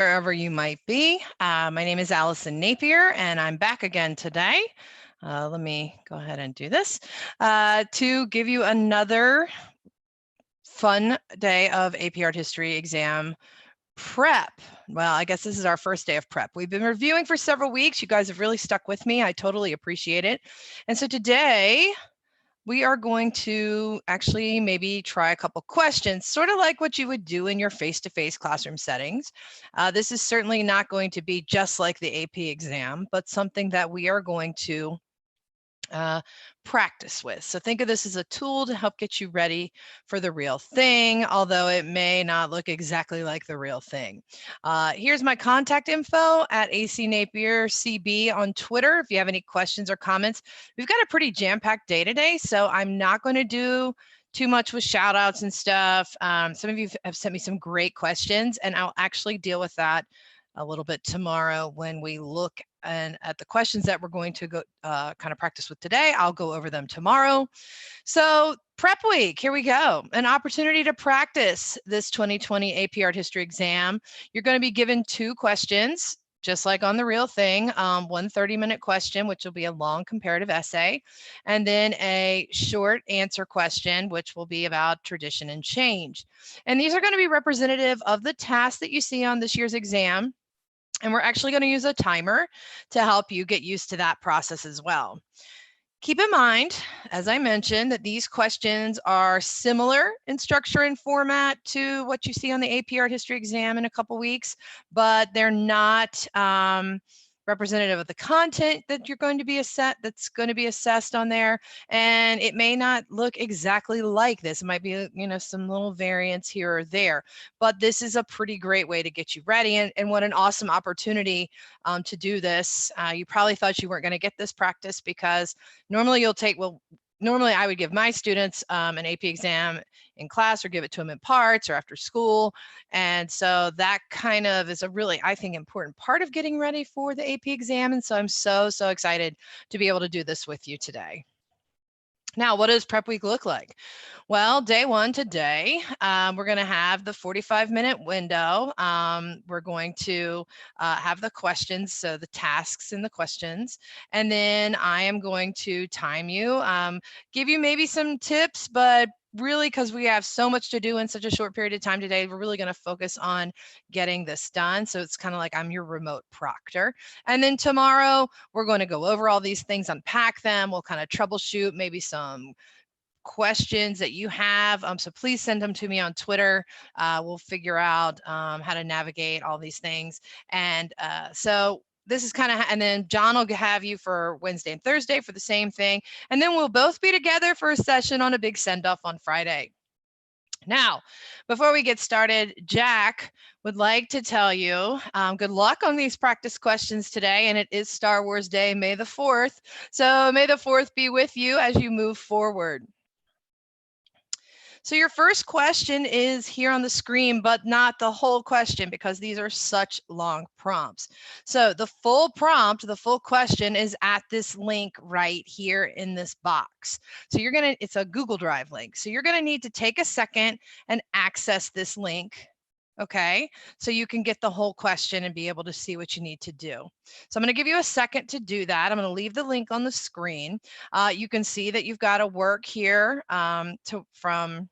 wherever you might be. My name is Allison Napier, and I'm back again today. Let me go ahead and do this to give you another fun day of AP Art History exam prep. Well, I guess this is our first day of prep. We've been reviewing for several weeks. You guys have really stuck with me. I totally appreciate it. And so today, we are going to actually maybe try a couple questions, sort of like what you would do in your face-to-face classroom settings. This is certainly not going to be just like the AP exam, but something that we are going to practice with. So think of this as a tool to help get you ready for the real thing, although it may not look exactly like the real thing. Here's my contact info at AC Napier CB on Twitter. If you have any questions or comments, we've got a pretty jam-packed day today, so I'm not going to do too much with shout outs and stuff. Some of you have sent me some great questions, and I'll actually deal with that a little bit tomorrow when we look at the questions that we're going to go kind of practice with today. I'll go over them tomorrow. So prep week, here we go. An opportunity to practice this 2020 AP Art History exam. You're going to be given 2 questions, just like on the real thing, one 30-minute question, which will be a long comparative essay, and then a short answer question, which will be about tradition and change. And these are going to be representative of the tasks that you see on this year's exam. And we're actually going to use a timer to help you get used to that process as well. Keep in mind, as I mentioned, that these questions are similar in structure and format to what you see on the AP Art History exam in a couple weeks, but they're not representative of the content that you're going to be assessed on there, and it may not look exactly like this. It might be, some little variants here or there, but this is a pretty great way to get you ready, and what an awesome opportunity to do this. You probably thought you weren't going to get this practice because normally normally I would give my students an AP exam in class or give it to them in parts or after school. And so that kind of is a really, I think, important part of getting ready for the AP exam. And so I'm so excited to be able to do this with you today. Now, what does prep week look like? Well, day one today, we're going to have the 45-minute window. We're going to have the questions, so the tasks and the questions, and then I am going to time you, give you maybe some tips, but really, because we have so much to do in such a short period of time today, we're really going to focus on getting this done. So it's kind of like I'm your remote proctor. And then tomorrow, we're going to go over all these things, unpack them. We'll kind of troubleshoot maybe some questions that you have. So please send them to me on Twitter. We'll figure out how to navigate all these things. And so this is kind of, and then John will have you for Wednesday and Thursday for the same thing. And then we'll both be together for a session on a big send-off on Friday. Now, before we get started, Jack would like to tell you good luck on these practice questions today, and it is Star Wars Day, May the 4th. So may the 4th be with you as you move forward. So your first question is here on the screen, but not the whole question because these are such long prompts. So the full prompt, the full question is at this link right here in this box. So it's a Google Drive link. So you're gonna need to take a second and access this link. Okay, so you can get the whole question and be able to see what you need to do. So I'm going to give you a second to do that. I'm going to leave the link on the screen. You can see that you've got a work here from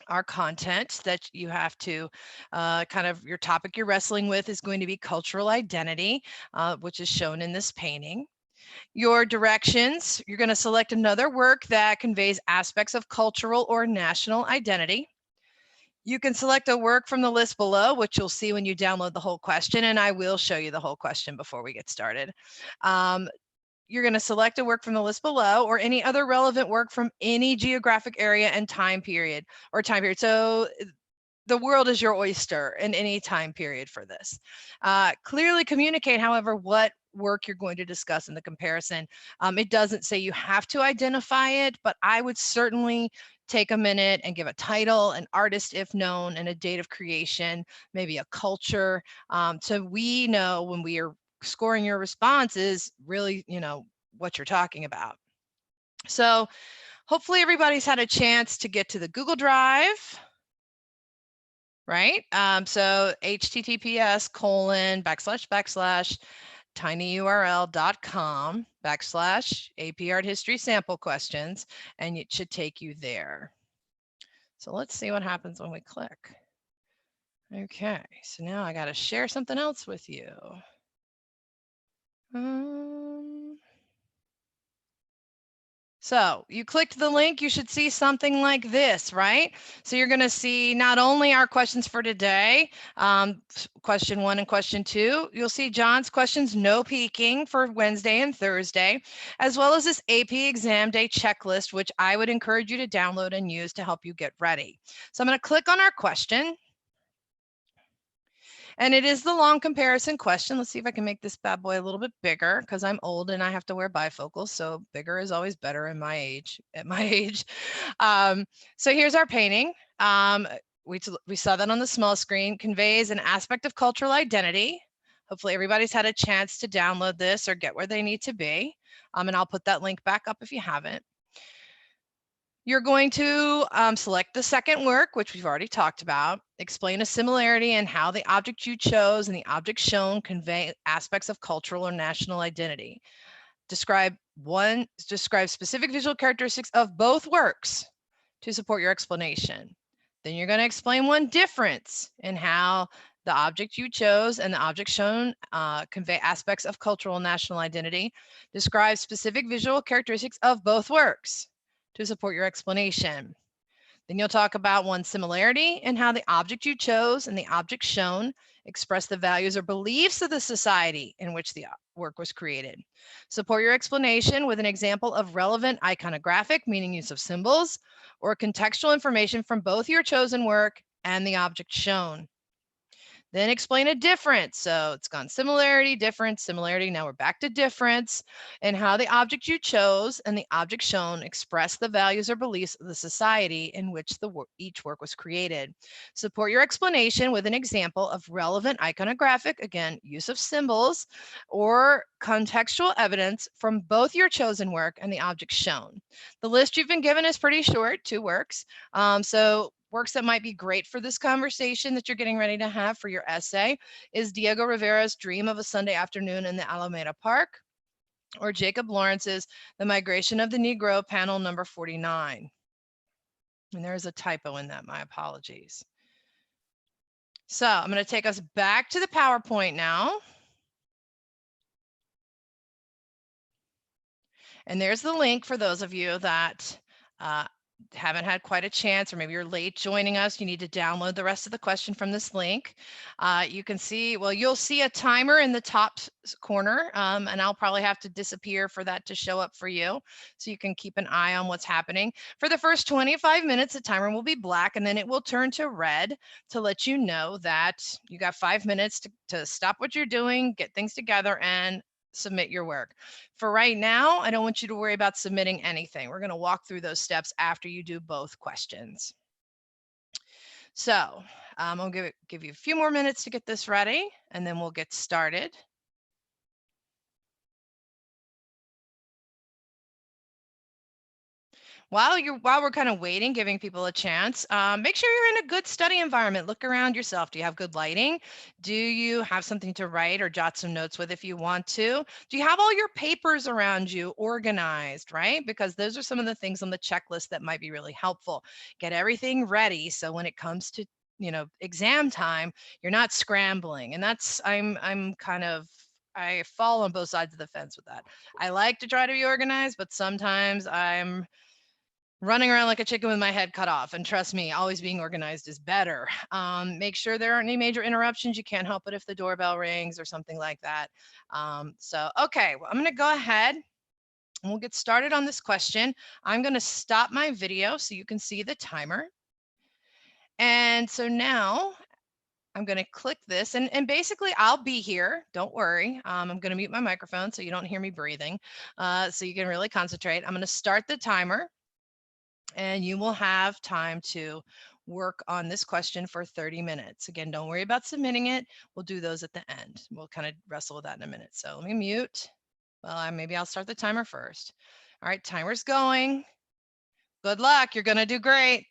our content that you have to kind of your topic you're wrestling with is going to be cultural identity, which is shown in this painting. Your directions, you're going to select another work that conveys aspects of cultural or national identity. You can select a work from the list below, which you'll see when you download the whole question, and I will show you the whole question before we get started. You're going to select a work from the list below or any other relevant work from any geographic area and time period. So the world is your oyster in any time period for this. Clearly communicate, however, what work you're going to discuss in the comparison. It doesn't say you have to identify it, but I would certainly take a minute and give a title, an artist if known, and a date of creation, maybe a culture. So we know when we are scoring your responses really, what you're talking about. So hopefully everybody's had a chance to get to the Google Drive. right? So https://tinyurl.com/AP art history sample questions, and it should take you there. So let's see what happens when we click. Okay, so now I got to share something else with you. So you clicked the link, you should see something like this, right? So you're going to see not only our questions for today, question 1 and question 2, you'll see John's questions, no peeking, for Wednesday and Thursday, as well as this AP exam day checklist, which I would encourage you to download and use to help you get ready. So I'm going to click on our question. And it is the long comparison question. Let's see if I can make this bad boy a little bit bigger, because I'm old and I have to wear bifocals. So bigger is always better at my age. So here's our painting. We saw that on the small screen. Conveys an aspect of cultural identity. Hopefully everybody's had a chance to download this or get where they need to be. And I'll put that link back up if you haven't. You're going to select the second work, which we've already talked about. Explain a similarity and how the object you chose and the object shown convey aspects of cultural or national identity. Describe specific visual characteristics of both works to support your explanation. Then you're going to explain one difference in how the object you chose and the object shown convey aspects of cultural and national identity. Describe specific visual characteristics of both works to support your explanation. Then you'll talk about one similarity and how the object you chose and the object shown express the values or beliefs of the society in which the work was created. Support your explanation with an example of relevant iconographic, meaning use of symbols, or contextual information from both your chosen work and the object shown. Then explain a difference. So it's gone similarity, difference, similarity. Now we're back to difference, and how the object you chose and the object shown express the values or beliefs of the society in which each work was created. Support your explanation with an example of relevant iconographic, again, use of symbols, or contextual evidence from both your chosen work and the object shown. The list you've been given is pretty short, 2 works. So works that might be great for this conversation that you're getting ready to have for your essay is Diego Rivera's Dream of a Sunday Afternoon in the Alameda Park, or Jacob Lawrence's The Migration of the Negro, panel number 49. And there is a typo in that, my apologies. So I'm going to take us back to the PowerPoint now. And there's the link for those of you that haven't had quite a chance, or maybe you're late joining us. You need to download the rest of the question from this link. You can see, well, you'll see a timer in the top corner, and I'll probably have to disappear for that to show up for you, so you can keep an eye on what's happening. For the first 25 minutes, the timer will be black, and then it will turn to red to let you know that you got 5 minutes to stop what you're doing, get things together, and submit your work. For right now, I don't want you to worry about submitting anything. We're going to walk through those steps after you do both questions. So I'll give you a few more minutes to get this ready, and then we'll get started. While we're kind of waiting, giving people a chance, make sure you're in a good study environment. Look around yourself. Do you have good lighting? Do you have something to write or jot some notes with if you want to? Do you have all your papers around you organized, right? Because those are some of the things on the checklist that might be really helpful. Get everything ready so when it comes to, exam time, you're not scrambling. And that's, I fall on both sides of the fence with that. I like to try to be organized, but sometimes I'm running around like a chicken with my head cut off. And trust me, always being organized is better. Make sure there aren't any major interruptions. You can't help it if the doorbell rings or something like that. Okay, well, I'm going to go ahead and we'll get started on this question. I'm going to stop my video so you can see the timer. And so now I'm going to click this, and basically I'll be here. Don't worry. I'm going to mute my microphone so you don't hear me breathing, so you can really concentrate. I'm going to start the timer, and you will have time to work on this question for 30 minutes. Again, don't worry about submitting it. We'll do those at the end. We'll kind of wrestle with that in a minute. So let me mute. Well, maybe I'll start the timer first. All right, timer's going. Good luck. You're going to do great.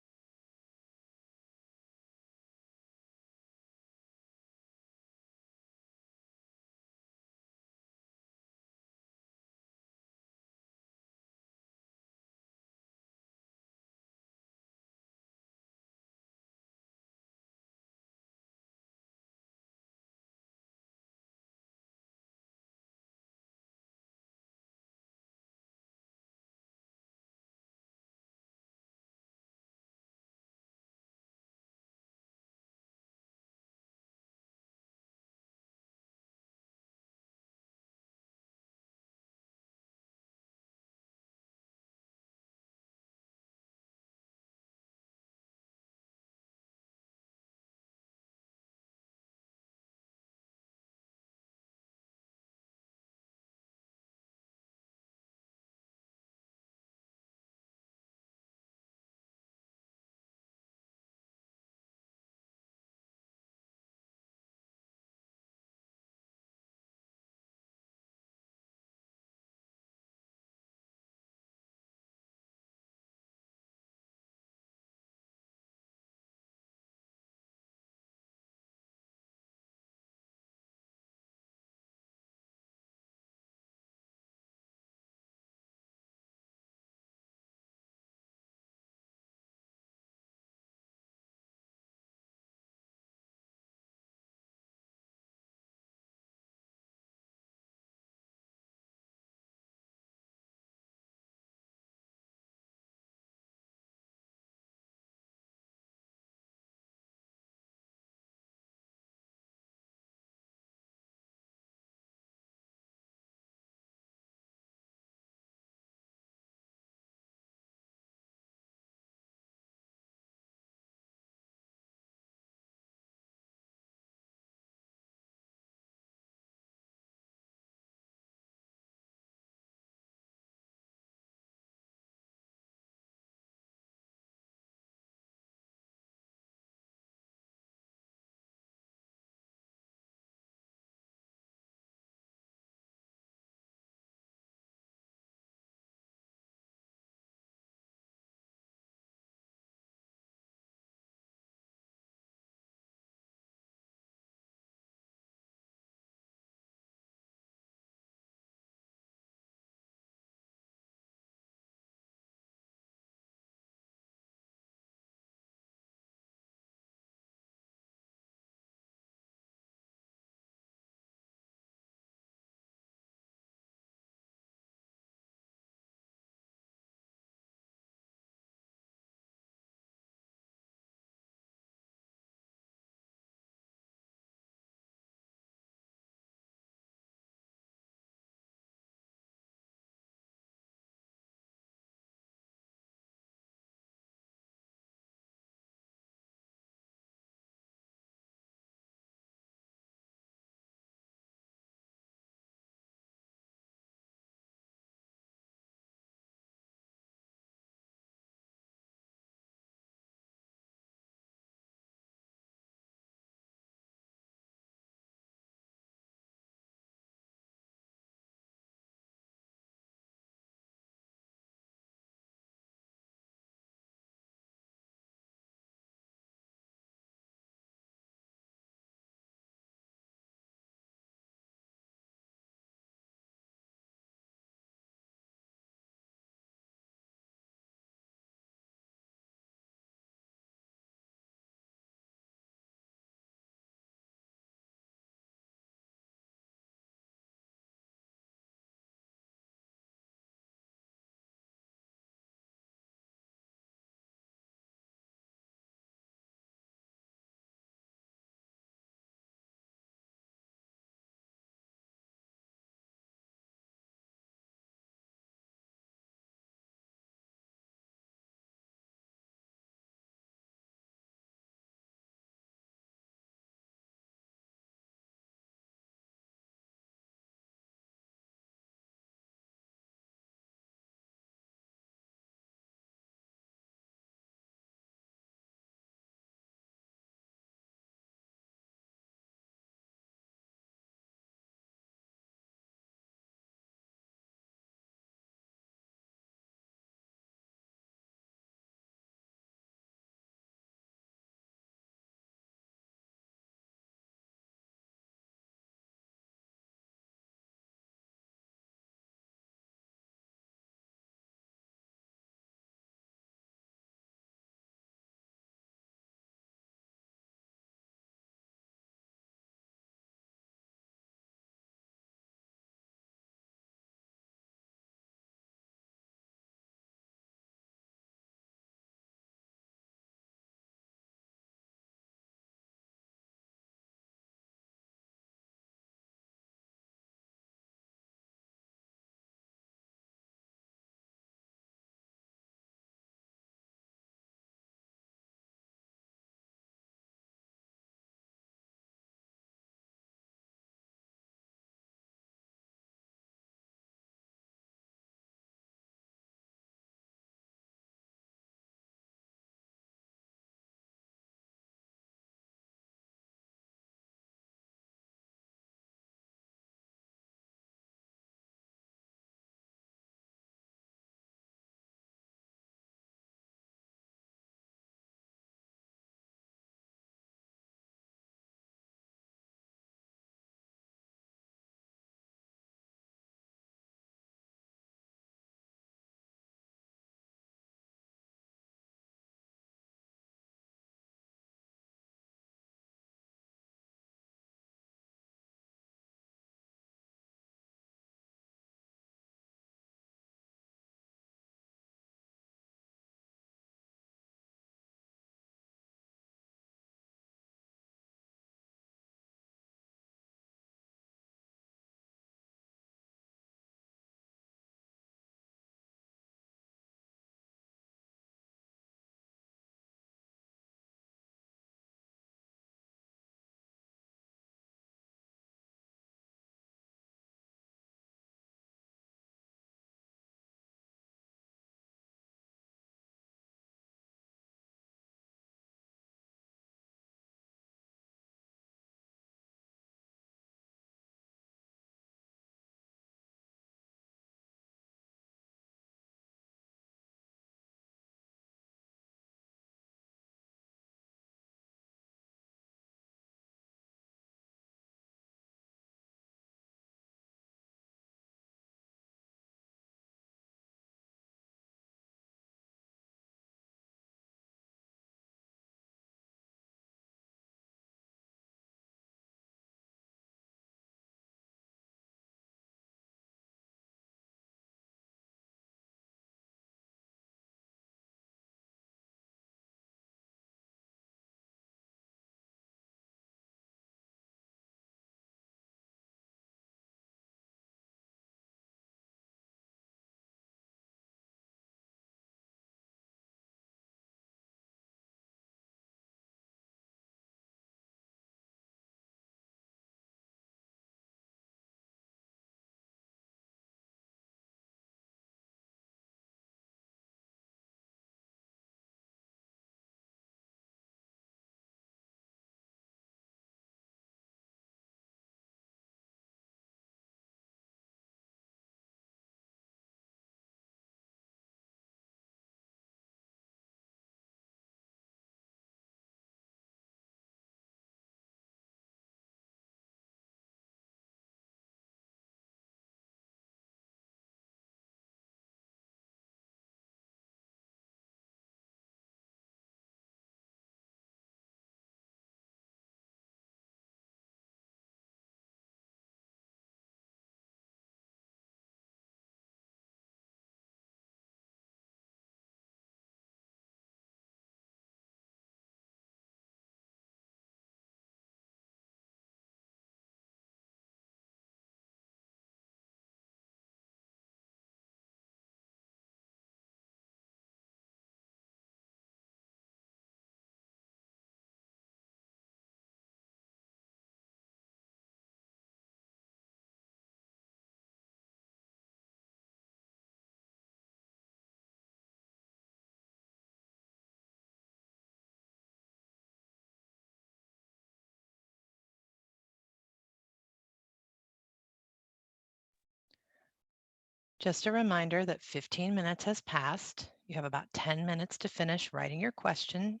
Just a reminder that 15 minutes has passed. You have about 10 minutes to finish writing your question,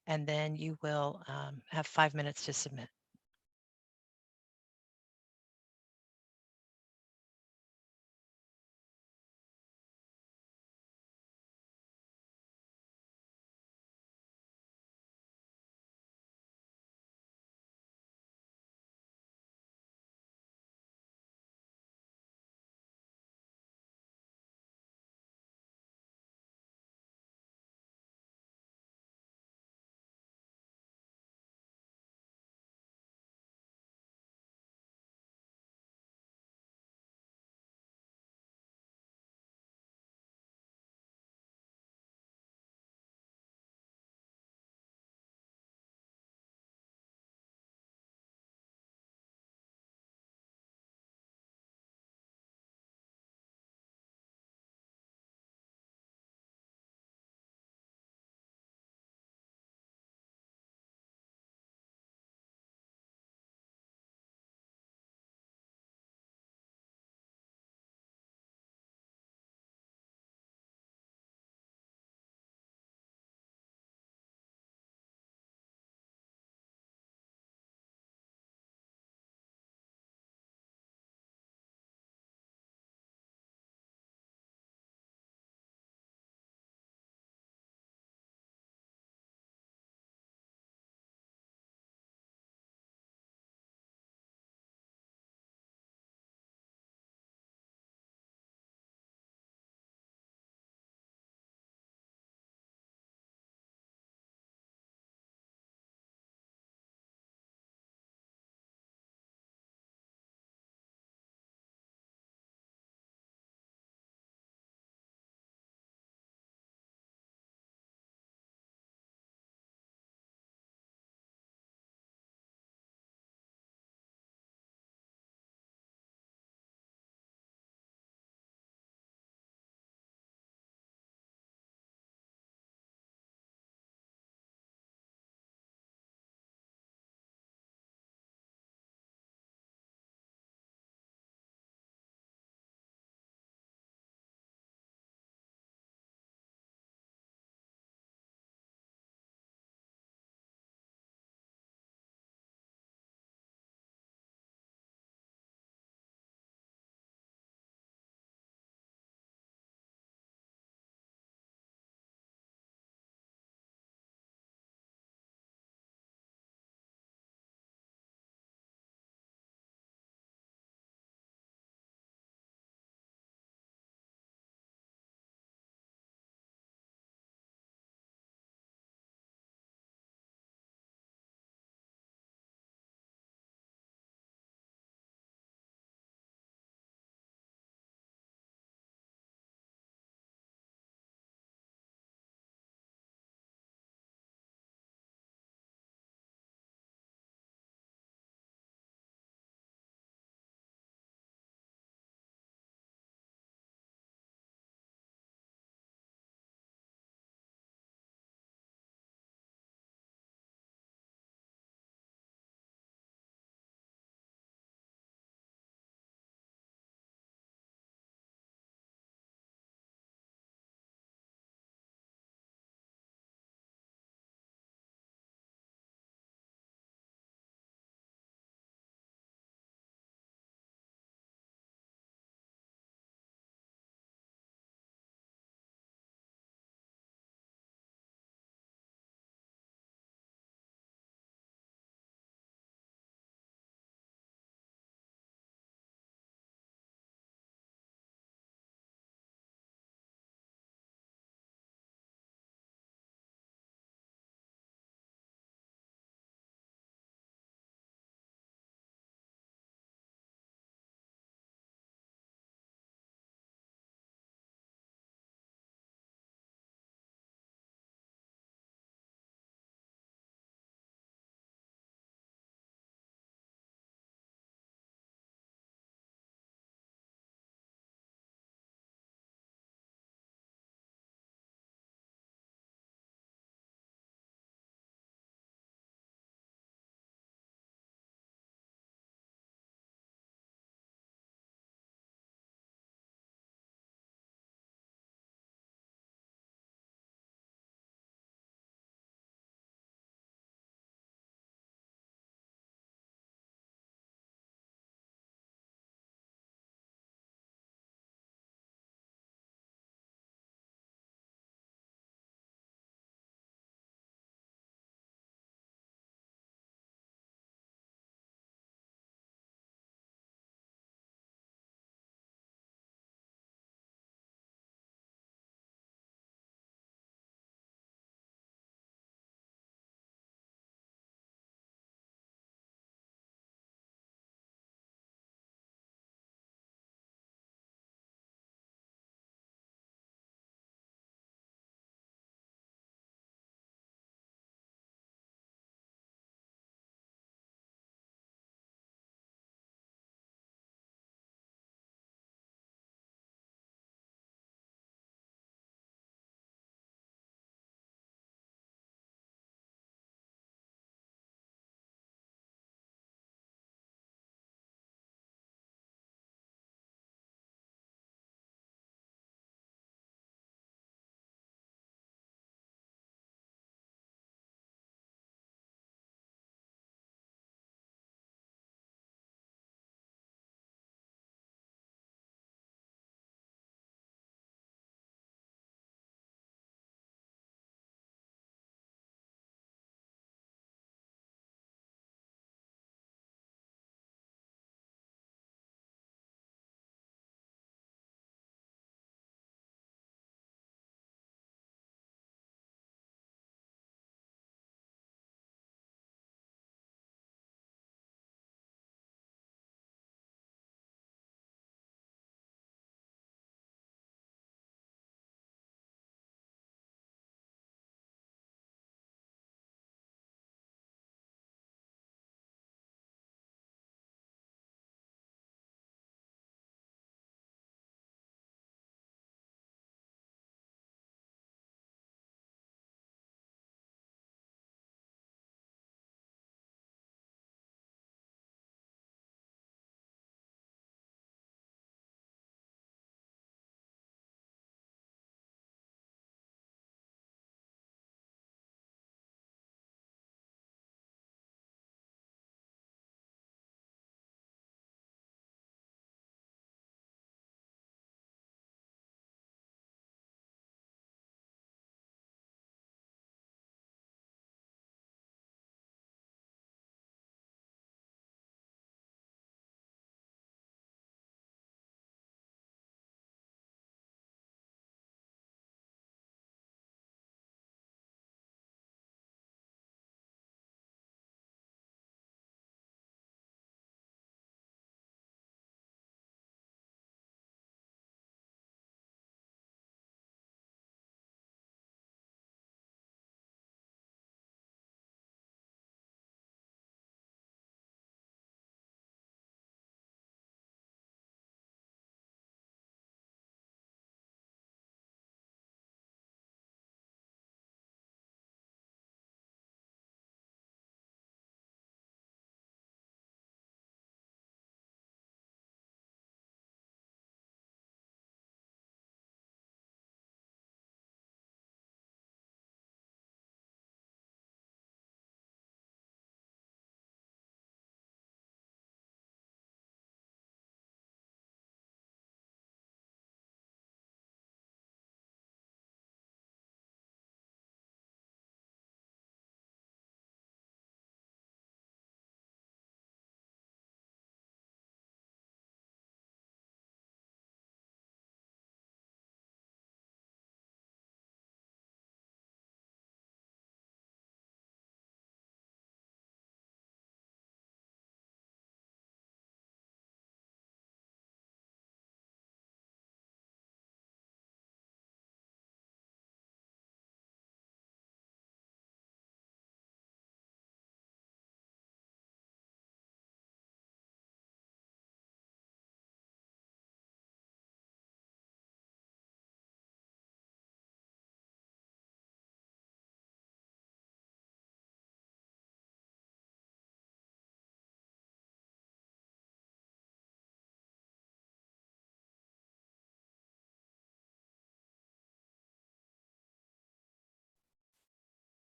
and then you will have 5 minutes to submit.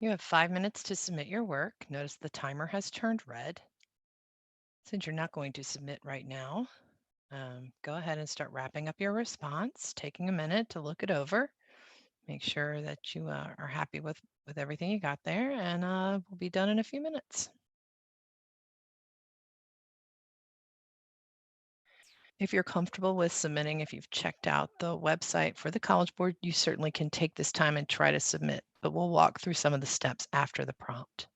You have 5 minutes to submit your work. Notice the timer has turned red. Since you're not going to submit right now, go ahead and start wrapping up your response, taking a minute to look it over. Make sure that you are happy with everything you got there, and we'll be done in a few minutes. If you're comfortable with submitting, if you've checked out the website for the College Board, you certainly can take this time and try to submit, but we'll walk through some of the steps after the prompt.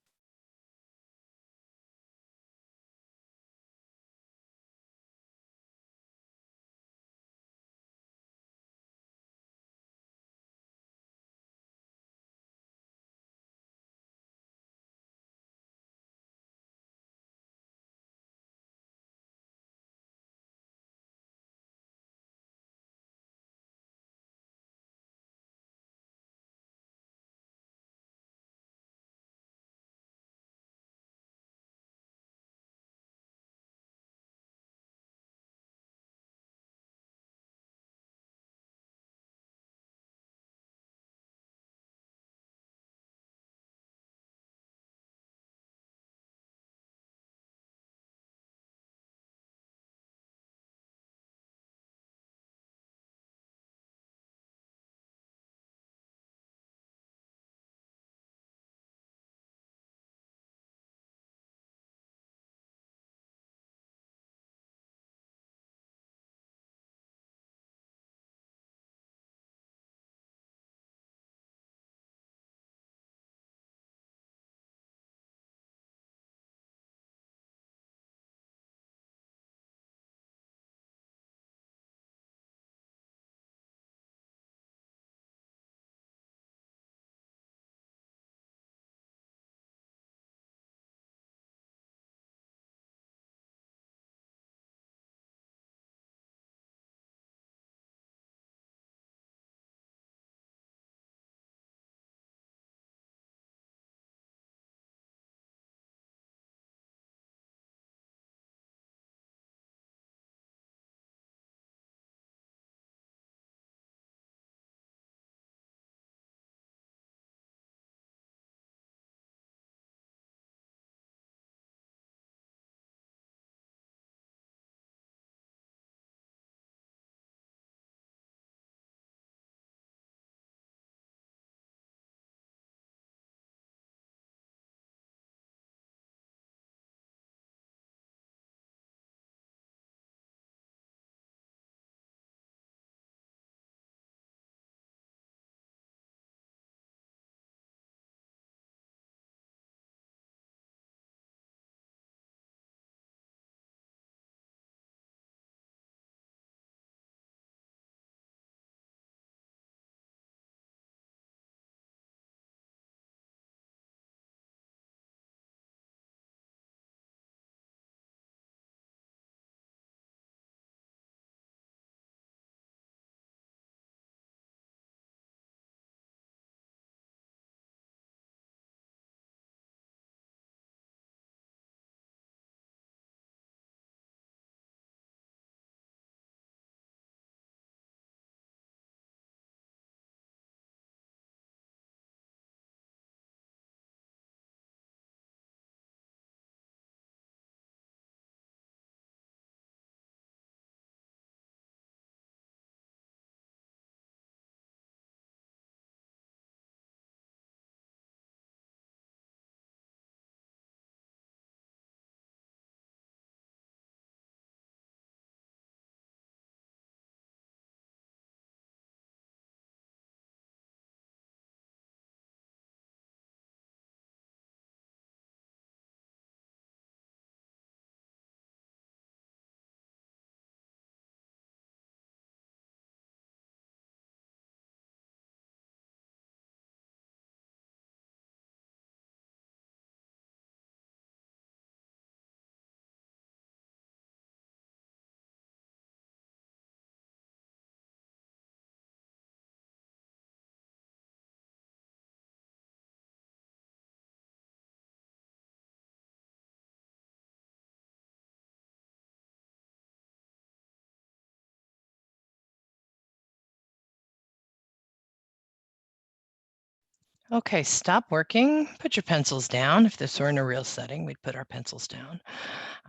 Okay, stop working. Put your pencils down. If this were in a real setting, we'd put our pencils down.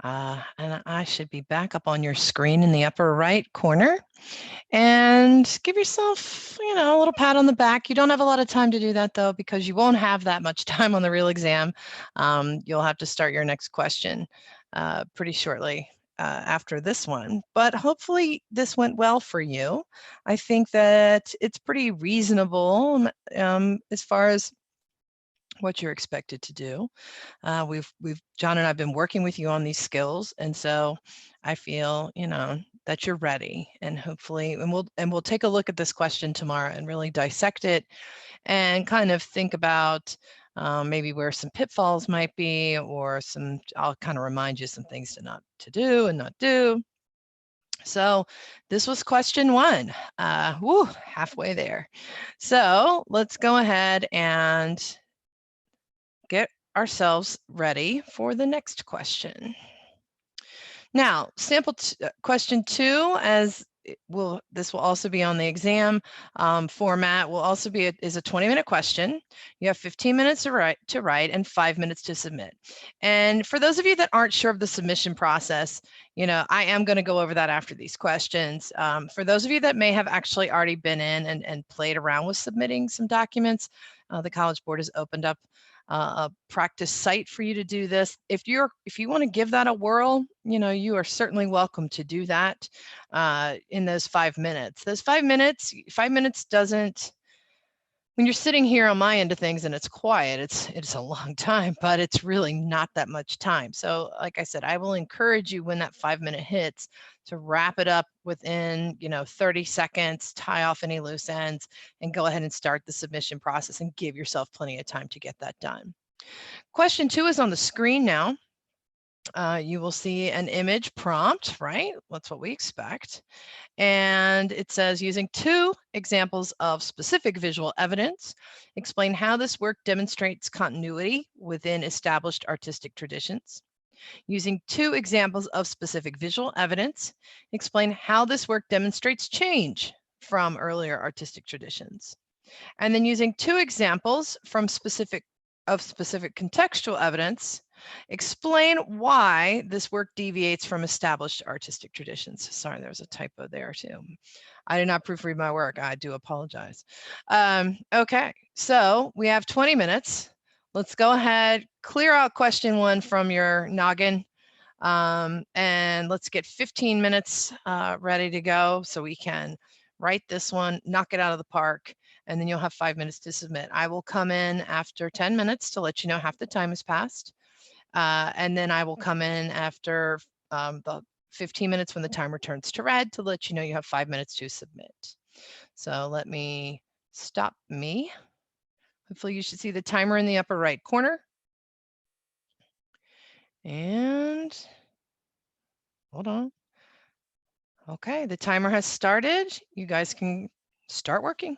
And I should be back up on your screen in the upper right corner. And give yourself, a little pat on the back. You don't have a lot of time to do that, though, because you won't have that much time on the real exam. You'll have to start your next question pretty shortly after this one. But hopefully this went well for you. I think that it's pretty reasonable as far as what you're expected to do. John and I've been working with you on these skills, and so I feel, that you're ready, and hopefully, and we'll take a look at this question tomorrow and really dissect it and kind of think about maybe where some pitfalls might be, or I'll kind of remind you some things to do and not do. So this was question one. Halfway there. So let's go ahead and get ourselves ready for the next question. Now, question two, this will also be on the exam format, will also be is a 20-minute question. You have 15 minutes to write and 5 minutes to submit. And for those of you that aren't sure of the submission process, I am going to go over that after these questions. For those of you that may have actually already been in and played around with submitting some documents, the College Board has opened up a practice site for you to do this. If you want to give that a whirl, you are certainly welcome to do that in those 5 minutes. Those 5 minutes doesn't, when you're sitting here on my end of things and it's quiet, it's a long time, but it's really not that much time. So like I said, I will encourage you when that 5-minute hits to wrap it up within 30 seconds, tie off any loose ends, and go ahead and start the submission process and give yourself plenty of time to get that done. Question two is on the screen now. You will see an image prompt, right? That's what we expect. And it says, using 2 examples of specific visual evidence, explain how this work demonstrates continuity within established artistic traditions. Using 2 examples of specific visual evidence, explain how this work demonstrates change from earlier artistic traditions. And then using 2 examples from specific contextual evidence, explain why this work deviates from established artistic traditions. Sorry, there was a typo there too. I did not proofread my work. I do apologize. Okay, so we have 20 minutes. Let's go ahead, clear out question one from your noggin, and let's get 15 minutes ready to go so we can write this one, knock it out of the park, and then you'll have 5 minutes to submit. I will come in after 10 minutes to let you know half the time has passed. And then I will come in after the 15 minutes when the timer turns to red to let you know you have 5 minutes to submit. So let me stop me. Hopefully you should see the timer in the upper right corner. And hold on. Okay, the timer has started. You guys can start working.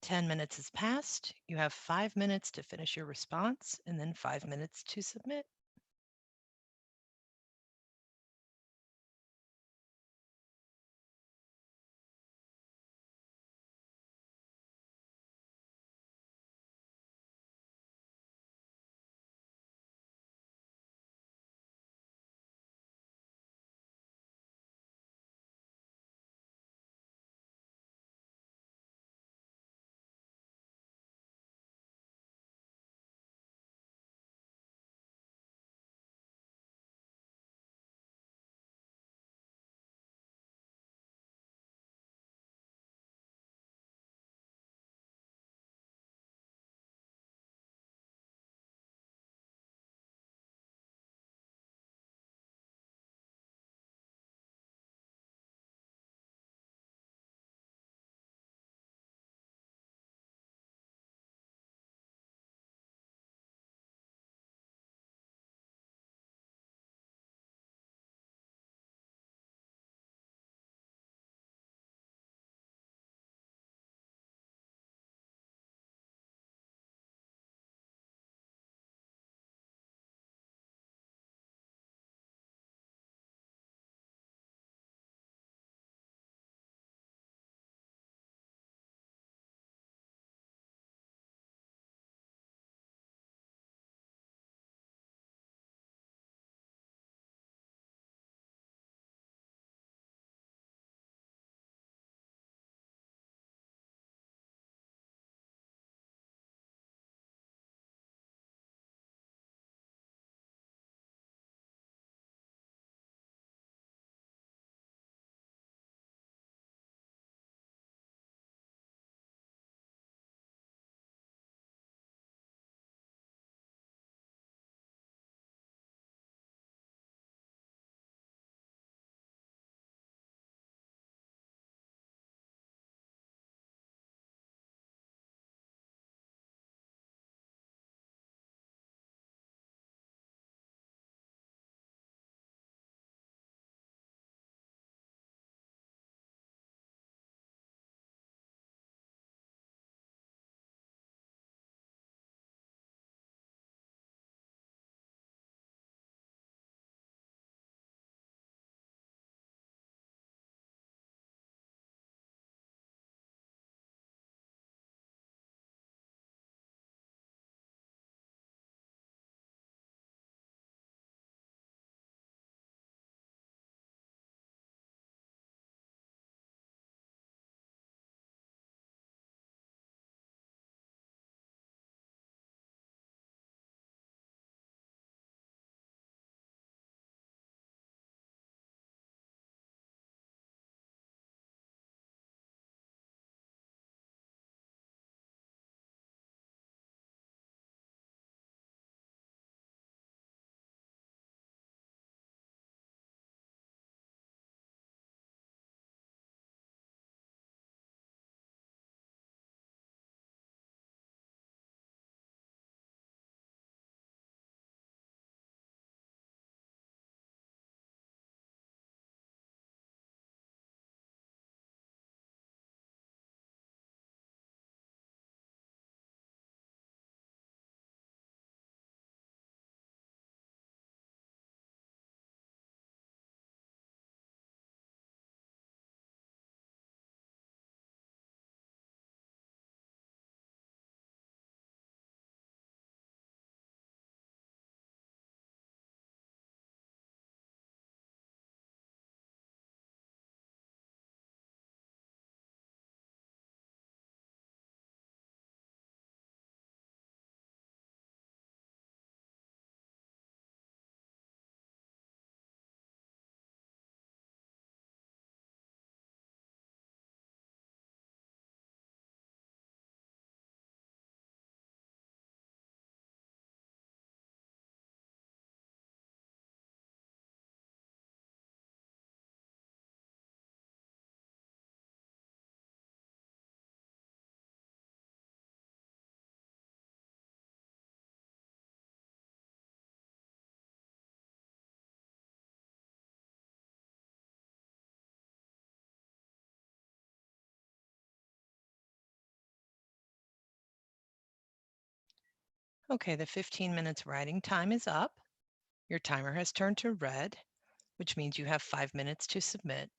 10 minutes has passed. You have 5 minutes to finish your response and then 5 minutes to submit. Okay, the 15 minutes writing time is up. Your timer has turned to red, which means you have 5 minutes to submit.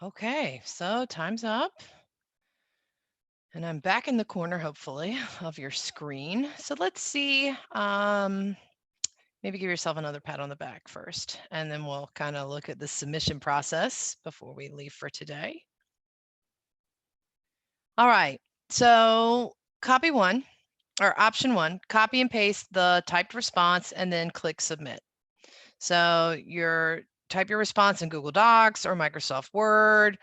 Okay, so time's up. And I'm back in the corner, hopefully, of your screen. So let's see, maybe give yourself another pat on the back first, and then we'll kind of look at the submission process before we leave for today. All right, so copy one, or option one, copy and paste the typed response and then click submit. So type your response in Google Docs or Microsoft Word,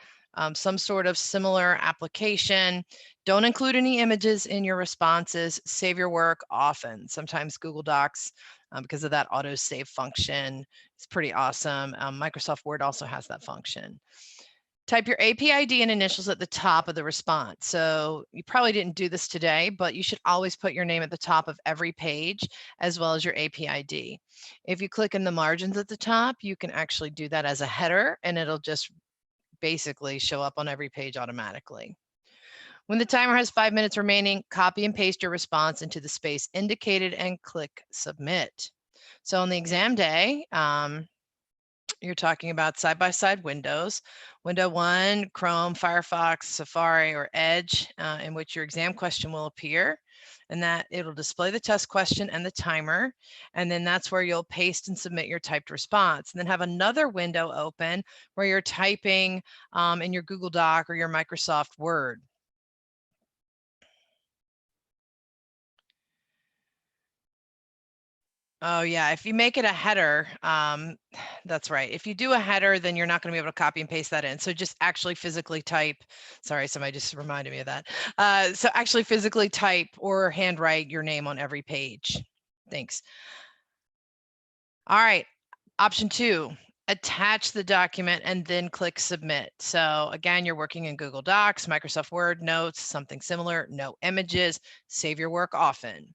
some sort of similar application. Don't include any images in your responses. Save your work often. Sometimes Google Docs, because of that auto save function, is pretty awesome. Microsoft Word also has that function. Type your AP ID and initials at the top of the response. So you probably didn't do this today, but you should always put your name at the top of every page, as well as your AP ID. If you click in the margins at the top, you can actually do that as a header, and it'll just basically show up on every page automatically. When the timer has 5 minutes remaining, copy and paste your response into the space indicated and click submit. So on the exam day, you're talking about side-by-side windows. Window 1, Chrome, Firefox, Safari, or Edge, in which your exam question will appear, and that it'll display the test question and the timer, and then that's where you'll paste and submit your typed response. And then have another window open where you're typing in your Google Doc or your Microsoft Word. Oh yeah, if you make it a header, that's right. If you do a header, then you're not going to be able to copy and paste that in. So just actually physically type. Sorry, somebody just reminded me of that. So actually physically type or handwrite your name on every page. Thanks. All right, option 2. Attach the document and then click submit. So again, you're working in Google Docs, Microsoft Word, Notes, something similar, no images. Save your work often.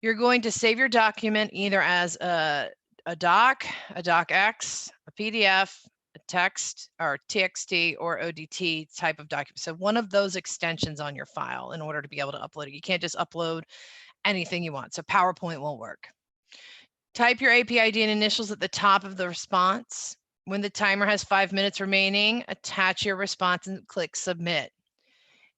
You're going to save your document either as a docx, a PDF, a text, or TXT, or ODT type of document. So one of those extensions on your file in order to be able to upload it. You can't just upload anything you want. So PowerPoint won't work. Type your AP ID and initials at the top of the response. When the timer has 5 minutes remaining, attach your response and click submit.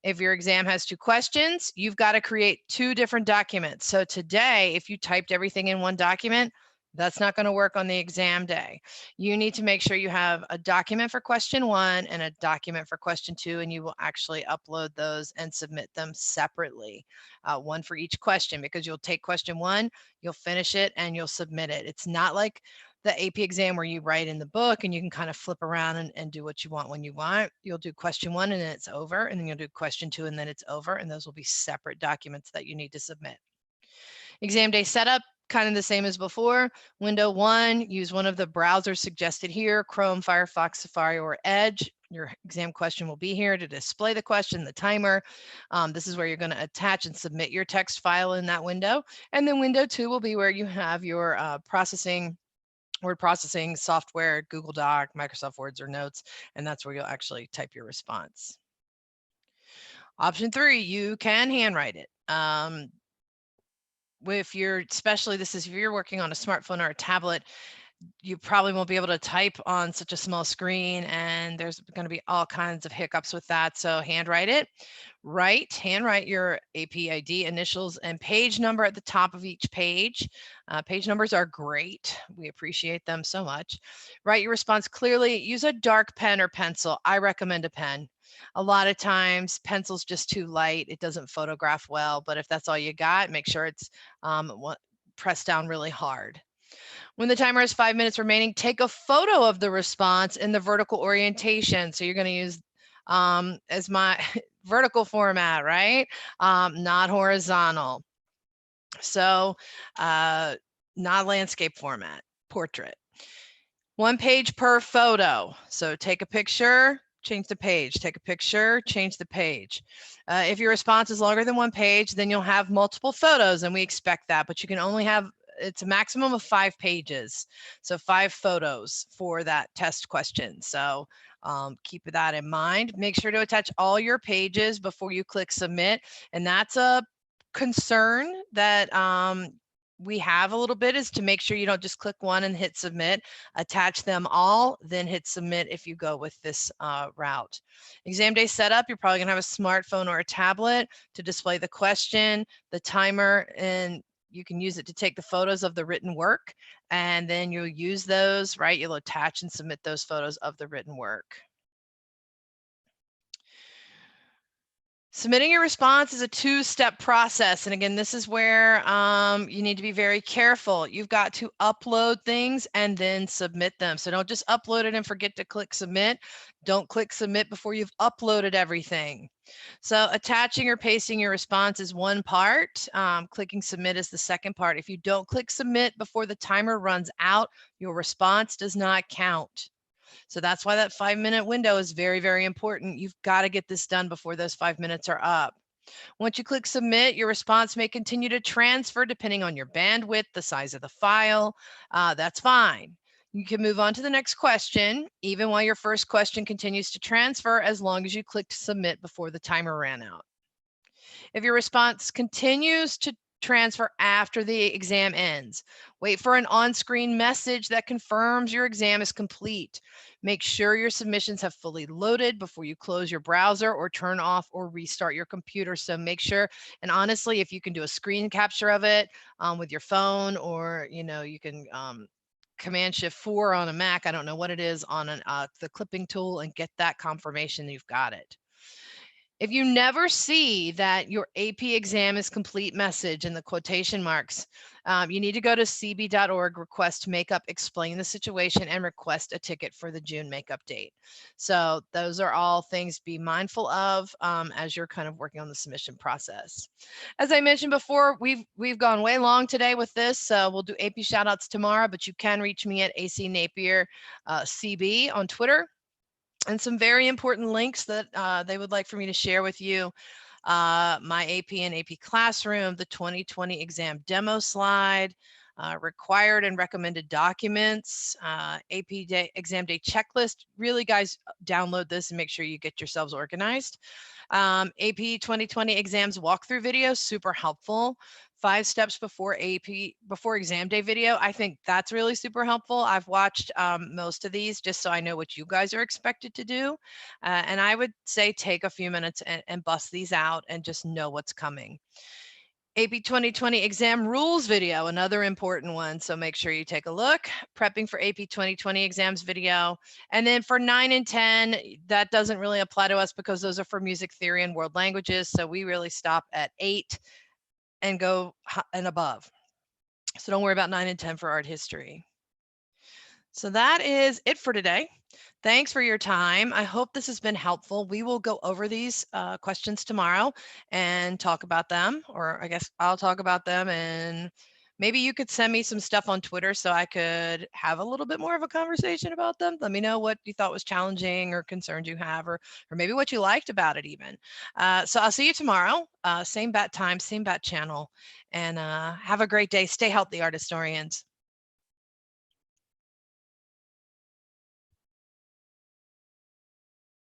If your exam has 2 questions, you've got to create 2 different documents. So today, if you typed everything in one document, that's not going to work on the exam day. You need to make sure you have a document for question 1 and a document for question 2, and you will actually upload those and submit them separately, one for each question, because you'll take question 1, you'll finish it, and you'll submit it. It's not like the AP exam where you write in the book and you can kind of flip around and do what you want when you want. You'll do question 1 and then it's over, and then you'll do question 2 and then it's over, and those will be separate documents that you need to submit. Exam day setup, kind of the same as before. Window 1, use one of the browsers suggested here, Chrome, Firefox, Safari, or Edge. Your exam question will be here to display the question, the timer. This is where you're going to attach and submit your text file in that window. And then window 2 will be where you have your word processing software, Google Doc, Microsoft Words, or Notes, and that's where you'll actually type your response. Option 3, you can handwrite it. Especially if you're working on a smartphone or a tablet, you probably won't be able to type on such a small screen, and there's going to be all kinds of hiccups with that. So handwrite it. Handwrite your AP ID, initials, and page number at the top of each page. Page numbers are great. We appreciate them so much. Write your response clearly. Use a dark pen or pencil. I recommend a pen. A lot of times pencil's just too light. It doesn't photograph well, but if that's all you got, make sure it's pressed down really hard. When the timer has 5 minutes remaining, take a photo of the response in the vertical orientation. So you're going to use as my vertical format, right? Not horizontal. So not landscape format, portrait. 1 page per photo. So take a picture, change the page, take a picture, change the page. If your response is longer than 1 page, then you'll have multiple photos, and we expect that, but you can only have, it's a maximum of 5 pages. So 5 photos for that test question. So keep that in mind. Make sure to attach all your pages before you click submit. And that's a concern that we have a little bit is to make sure you don't just click one and hit submit, attach them all, then hit submit if you go with this route. Exam day setup, you're probably gonna have a smartphone or a tablet to display the question, the timer, and you can use it to take the photos of the written work, and then you'll use those, right? You'll attach and submit those photos of the written work. Submitting your response is a two-step process. And again, this is where you need to be very careful. You've got to upload things and then submit them. So don't just upload it and forget to click submit. Don't click submit before you've uploaded everything. So attaching or pasting your response is one part. Clicking submit is the second part. If you don't click submit before the timer runs out, your response does not count. So that's why that 5-minute window is very, very important. You've got to get this done before those 5 minutes are up. Once you click submit, your response may continue to transfer depending on your bandwidth, the size of the file. That's fine. You can move on to the next question, even while your first question continues to transfer, as long as you clicked submit before the timer ran out. If your response continues to transfer after the exam ends, wait for an on-screen message that confirms your exam is complete. Make sure your submissions have fully loaded before you close your browser or turn off or restart your computer. So make sure, and honestly, if you can do a screen capture of it with your phone, or you can Command Shift 4 on a Mac, I don't know what it is, on the clipping tool, and get that confirmation you've got it. If you never see that your AP exam is complete message in the quotation marks, you need to go to cb.org, request makeup, explain the situation, and request a ticket for the June makeup date. So those are all things to be mindful of as you're kind of working on the submission process. As I mentioned before, we've gone way long today with this. We'll do AP shoutouts tomorrow, but you can reach me at AC Napier CB on Twitter. And some very important links that they would like for me to share with you. My AP and AP Classroom, the 2020 exam demo slide, required and recommended documents, AP exam day checklist. Really, guys, download this and make sure you get yourselves organized. AP 2020 exams walkthrough video, super helpful. 5 steps before exam day video. I think that's really super helpful. I've watched most of these just so I know what you guys are expected to do. And I would say take a few minutes and bust these out and just know what's coming. AP 2020 exam rules video, another important one. So make sure you take a look. Prepping for AP 2020 exams video. And then for 9 and 10, that doesn't really apply to us because those are for music theory and world languages. So we really stop at 8 and go and above. So don't worry about 9 and 10 for art history. So that is it for today. Thanks for your time. I hope this has been helpful. We will go over these questions tomorrow and talk about them, or I guess I'll talk about them, and maybe you could send me some stuff on Twitter so I could have a little bit more of a conversation about them. Let me know what you thought was challenging or concerns you have, or maybe what you liked about it even. So I'll see you tomorrow, same bat time, same bat channel, and have a great day. Stay healthy, art historians.